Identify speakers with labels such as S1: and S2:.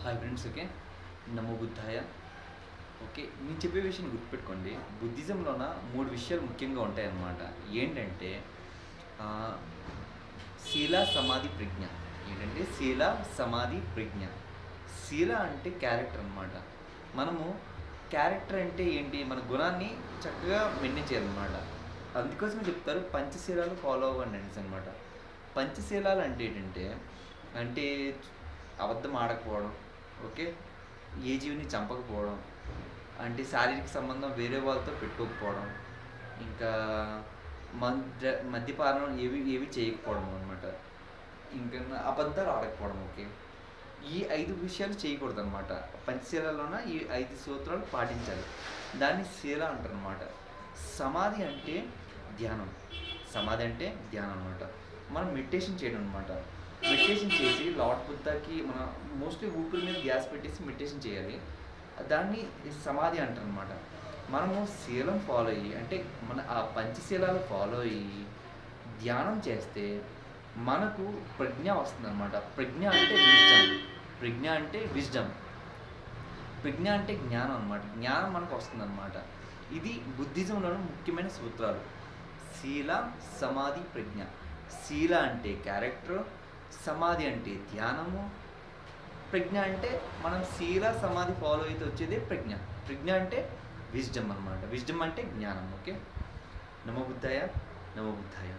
S1: Hi friends. Okay, నమో బుద్ధాయ. Okay, నేను చెప్పే విషయం గుర్తుపెట్టుకోండి. బుద్ధిజంలోన 3 విషయాలు ముఖ్యంగా ఉంటాయన్నమాట. ఏంటంటే ఆ, శీల, సమాధి, ప్రజ్ఞ. ఏంటంటే శీల, సమాధి, ప్రజ్ఞ. శీల అంటే క్యారెక్టర్ అన్నమాట. మనము క్యారెక్టర్ అంటే ఏంటి, మన గుణాన్ని చక్కగా మెయింటైన్ చేయాలన్నమాట. అందుకోసమే చెప్తారు పంచశీలాలు ఫాలో అవ్వండి అనేసి అనమాట. పంచశీలాలు అంటే ఏంటంటే అంటే అబద్ధం ఆడకపోవడం, ఓకే, ఏ జీవిని చంపకపోవడం, అంటే శారీరక సంబంధం వేరే వాళ్ళతో పెట్టుకోకపోవడం, ఇంకా మద్యపానం ఏవి ఏవి చేయకపోవడం అనమాట. ఇంకా అబద్ధాలు ఆడకపోవడం. ఓకే, ఈ 5 విషయాలు చేయకూడదు అనమాట. పంచశీలలోన ఈ 5 సూత్రాలు పాటించాలి. దాన్ని శీల అంటారు అనమాట. సమాధి అంటే ధ్యానం. సమాధి అంటే ధ్యానం అనమాట. మనం మెడిటేషన్ చేయడం అనమాట. మెడిటేషన్ చేసి లార్డ్ బుద్ధకి మన మోస్ట్లీ ఊపిరి మీద గ్యాస్ పెట్టేసి మెడిటేషన్ చేయాలి. దాన్ని సమాధి అంటారు అనమాట. మనము శీలం ఫాలో అయ్యి, అంటే మన ఆ పంచశీలాలు ఫాలో అయ్యి ధ్యానం చేస్తే మనకు ప్రజ్ఞ వస్తుంది అనమాట. ప్రజ్ఞ అంటే విజ్డమ్. ప్రజ్ఞ అంటే విజ్డమ్. ప్రజ్ఞ అంటే జ్ఞానం అనమాట. జ్ఞానం మనకు వస్తుంది అనమాట. ఇది బుద్ధిజంలోని ముఖ్యమైన సూత్రాలు. శీల, సమాధి, ప్రజ్ఞ. శీల అంటే క్యారెక్టర్, సమాధి అంటే ధ్యానము, ప్రజ్ఞ అంటే మనం శీల సమాధి ఫాలో అయితే వచ్చేదే ప్రజ్ఞ. ప్రజ్ఞ అంటే విజ్డమ్ అనమాట. విజ్డమ్ అంటే జ్ఞానం. ఓకే, నమో బుద్ధాయ, నమో బుద్ధాయ.